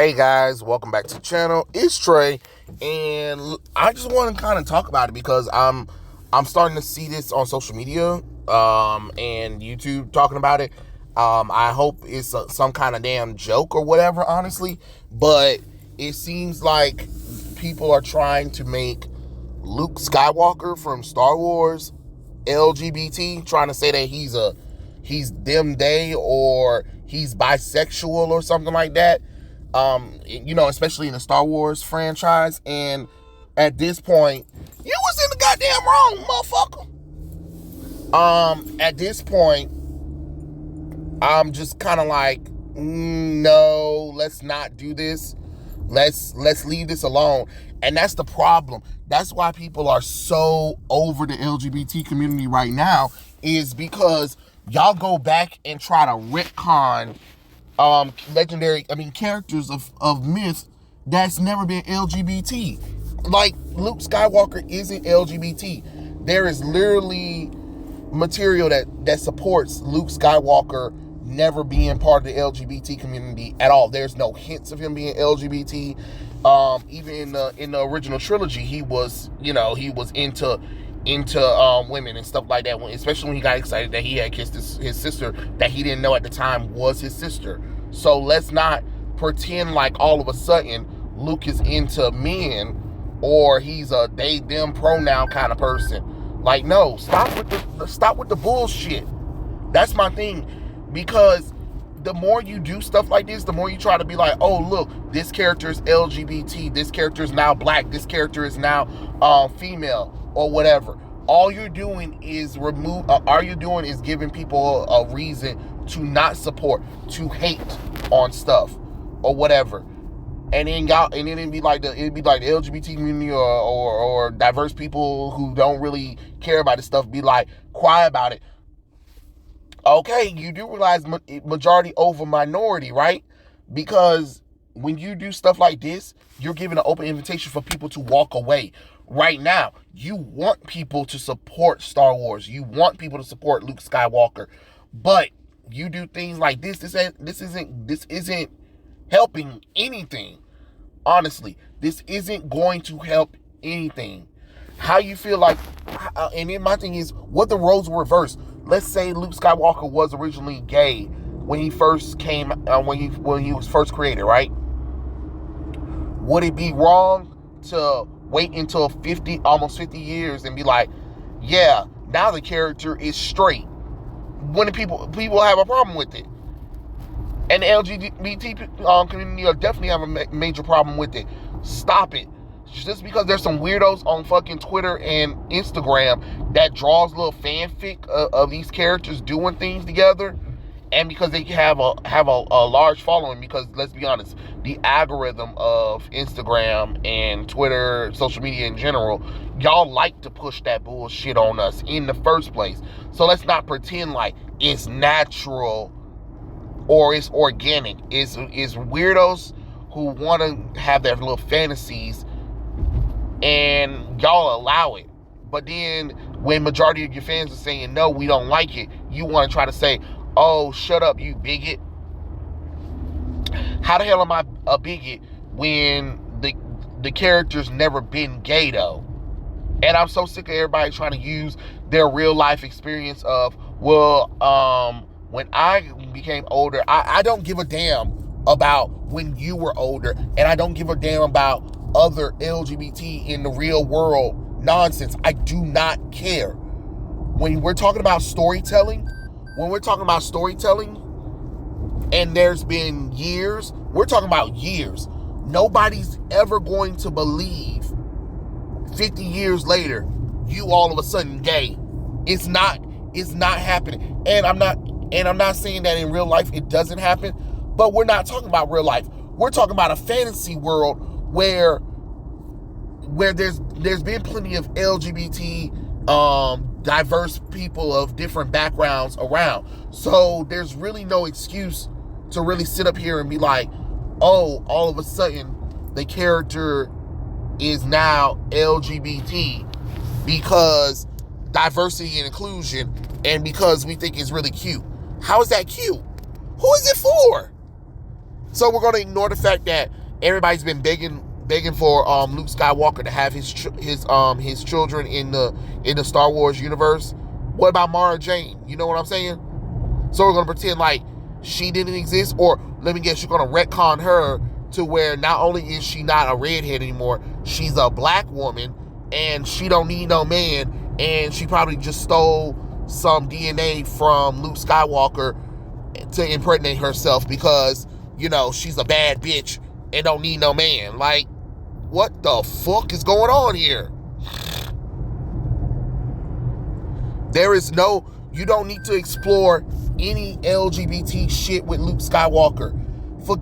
Hey guys, welcome back to the channel. It's Trey, and I just want to kind of talk about it because I'm starting to see this on social media and YouTube talking about it. I hope it's some kind of damn joke or whatever, honestly, but it seems like people are trying to make Luke Skywalker from Star Wars LGBT, trying to say that he's them day or he's bisexual or something like that. Especially in the Star Wars franchise. And at this point, you was in the goddamn wrong, motherfucker. At this point, I'm just kind of like, no, let's not do this. Let's leave this alone. And that's the problem. That's why people are so over the LGBT community right now, is because y'all go back and try to retcon characters of myth that's never been LGBT. Like, Luke Skywalker isn't LGBT. There is literally material that supports Luke Skywalker never being part of the LGBT community at all. There's no hints of him being LGBT. Even in the original trilogy, he was into women and stuff like that, especially when he got excited that he had kissed his sister that he didn't know at the time was his sister. So let's not pretend like all of a sudden Luke is into men or he's a they them pronoun kind of person. Like, no, stop with the bullshit. That's my thing. Because the more you do stuff like this, the more you try to be like, oh, look, this character is LGBT, this character is now black, this character is now female or whatever. All you're doing is giving people a reason to not support, to hate on stuff or whatever. And then it'd be like the LGBT community or diverse people who don't really care about this stuff be like quiet about it. Okay, you do realize majority over minority, right? Because when you do stuff like this, you're giving an open invitation for people to walk away. Right now, you want people to support Star Wars. You want people to support Luke Skywalker. But you do things like this. This isn't helping anything. Honestly, this isn't going to help anything. How you feel like, and then my thing is, what the roles were reversed. Let's say Luke Skywalker was originally gay when he first came, when he was first created, right? Would it be wrong to wait until almost 50 years and be like, yeah, now the character is straight? When people have a problem with it, and the LGBT community will definitely have a major problem with it. Stop it. Just because there's some weirdos on fucking Twitter and Instagram that draws little fanfic of these characters doing things together, and because they have a large following, because let's be honest, the algorithm of Instagram and Twitter, social media in general, y'all like to push that bullshit on us in the first place. So let's not pretend like it's natural or it's organic. It's weirdos who want to have their little fantasies, and y'all allow it. But then when majority of your fans are saying, no, we don't like it, you want to try to say, oh, shut up, you bigot. How the hell am I a bigot when the character's never been gay, though? And I'm so sick of everybody trying to use their real life experience of, well, when I became older, I don't give a damn about when you were older, and I don't give a damn about other LGBT in the real world nonsense. I do not care. When we're talking about storytelling, and there's been years, we're talking about years. Nobody's ever going to believe 50 years later you all of a sudden gay. It's not happening. And I'm not saying that in real life it doesn't happen, but we're not talking about real life. We're talking about a fantasy world where there's been plenty of LGBT diverse people of different backgrounds around. So there's really no excuse to really sit up here and be like, oh, all of a sudden the character is now LGBT because diversity and inclusion, and because we think it's really cute. How is that cute? Who is it for? So we're going to ignore the fact that everybody's been begging for Luke Skywalker to have his children in the Star Wars universe. What about Mara Jane? You know what I'm saying? So we're going to pretend like she didn't exist, or let me guess, you're going to retcon her to where not only is she not a redhead anymore, she's a black woman, and she don't need no man, and she probably just stole some DNA from Luke Skywalker to impregnate herself because, you know, she's a bad bitch and don't need no man. Like, what the fuck is going on here? You don't need to explore any LGBT shit with Luke Skywalker. For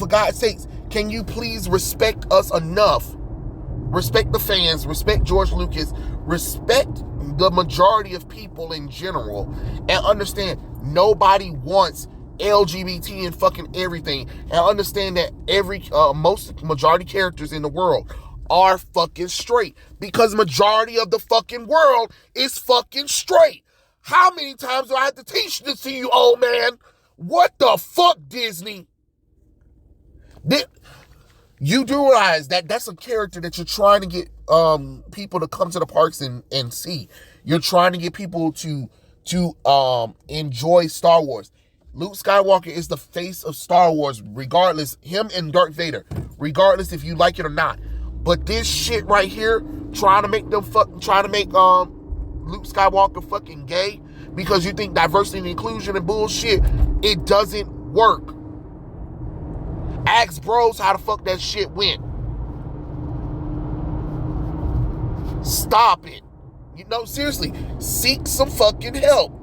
God's sakes, can you please respect us enough? Respect the fans, respect George Lucas, respect the majority of people in general, and understand nobody wants LGBT and fucking everything, and understand that most majority characters in the world are fucking straight, because majority of the fucking world is fucking straight. How many times do I have to teach this to you, old man? What the fuck, Disney? You do realize that that's a character that you're trying to get people to come to the parks and see. You're trying to get people to enjoy Star Wars. Luke Skywalker is the face of Star Wars, regardless, him and Darth Vader, regardless if you like it or not. But this shit right here, trying to make Luke Skywalker fucking gay because you think diversity and inclusion and bullshit, it doesn't work. Ask bros how the fuck that shit went. Stop it. You know, seriously, seek some fucking help.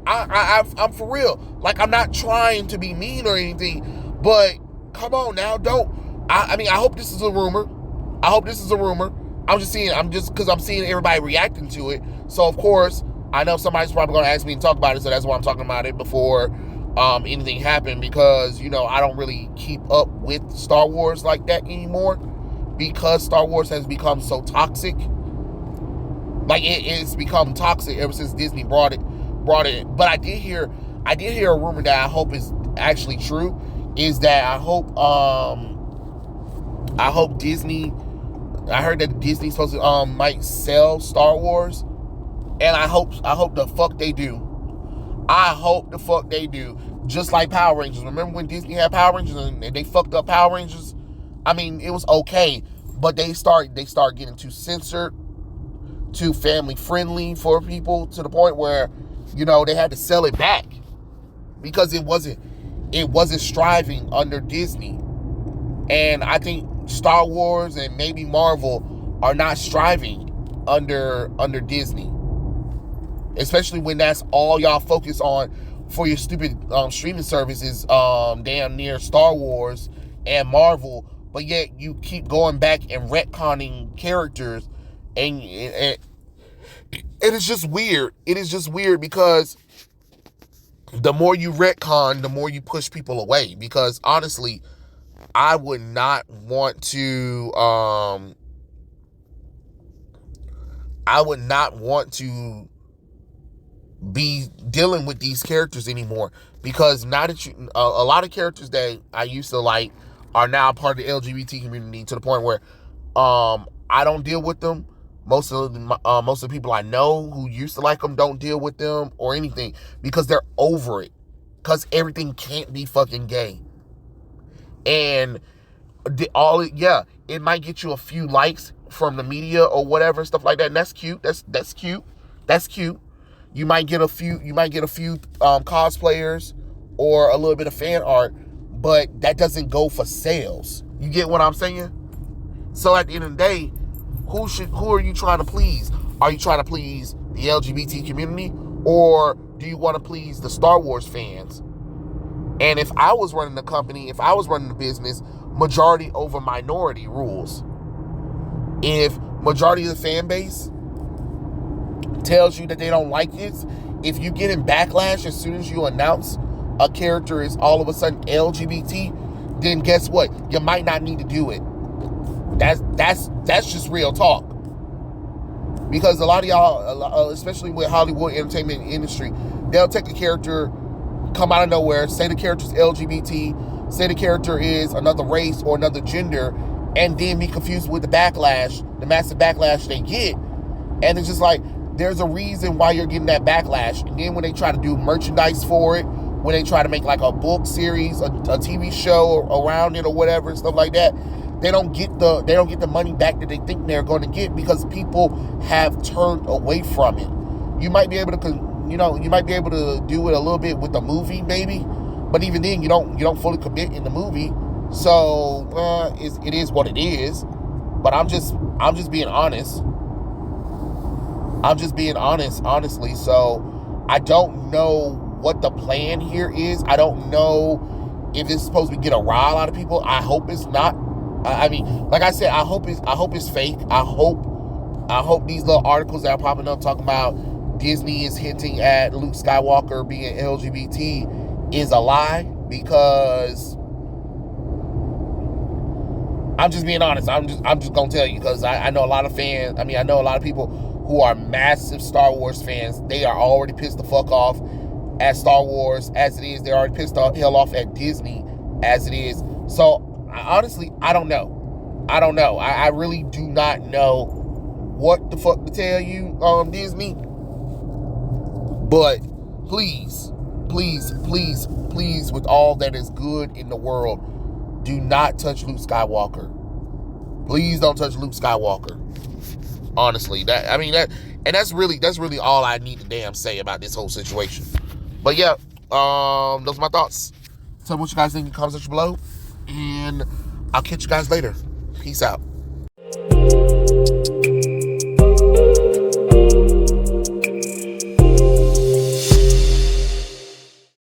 I'm for real. Like, I'm not trying to be mean or anything, but come on now, I hope this is a rumor. I'm just because I'm seeing everybody reacting to it. So, of course, I know somebody's probably going to ask me to talk about it, so that's why I'm talking about it before anything happened, because, you know, I don't really keep up with Star Wars like that anymore, because Star Wars has become so toxic. Like, it's become toxic ever since Disney brought it. But I did hear a rumor that I hope is actually true, is that I hope Disney, I heard that Disney's supposed to might sell Star Wars, and I hope the fuck they do. I hope the fuck they do. Just like Power Rangers. Remember when Disney had Power Rangers and they fucked up Power Rangers? I mean, it was okay, but they start getting too censored, too family friendly for people, to the point where, you know, they had to sell it back because it wasn't striving under Disney. And I think Star Wars and maybe Marvel are not striving under Disney. Especially when that's all y'all focus on for your stupid streaming services, damn near Star Wars and Marvel, but yet you keep going back and retconning characters, and it is just weird. It is just weird because the more you retcon, the more you push people away. Because honestly, I would not want to be dealing with these characters anymore, because now that a lot of characters that I used to like are now part of the LGBT community, to the point where I don't deal with them. Most of the people I know who used to like them don't deal with them or anything, because they're over it, because everything can't be fucking gay. And it might get you a few likes from the media or whatever, stuff like that, and that's cute. That's cute. You might get a few cosplayers or a little bit of fan art, but that doesn't go for sales. You get what I'm saying? So at the end of the day, who are you trying to please? Are you trying to please the LGBT community, or do you want to please the Star Wars fans? And if I was running the company, if I was running the business, majority over minority rules. If majority of the fan base tells you that they don't like it, if you get in backlash as soon as you announce a character is all of a sudden LGBT, then guess what? You might not need to do it. That's just real talk. Because a lot of y'all, especially with Hollywood entertainment industry, they'll take a character, come out of nowhere, say the character's LGBT, say the character is another race or another gender, and then be confused with the backlash, the massive backlash they get. And it's just like, there's a reason why you're getting that backlash. And then when they try to do merchandise for it, when they try to make like a book series, a TV show around it or whatever and stuff like that, they don't get the money back that they think they're going to get, because people have turned away from it. You might be able to, you might be able to do it a little bit with the movie, maybe, but even then, you don't fully commit in the movie. So it is what it is. But I'm just being honest. I'm just being honest, honestly. So I don't know what the plan here is. I don't know if it's supposed to get a rile out of people. I hope it's not. I mean, like I said, I hope it's fake. I hope these little articles that are popping up talking about Disney is hinting at Luke Skywalker being LGBT is a lie, because I'm just being honest. I'm just gonna tell you, because I know a lot of fans. I mean, I know a lot of people who are massive Star Wars fans. They are already pissed the fuck off at Star Wars as it is. They're already pissed the hell off at Disney as it is. So honestly, I don't know. I really do not know what the fuck to tell you, Disney. But please, with all that is good in the world, do not touch Luke Skywalker. Please don't touch Luke Skywalker. Honestly, that's really all I need to damn say about this whole situation. But yeah, those are my thoughts. Tell me what you guys think in the comment section below, and I'll catch you guys later. Peace out.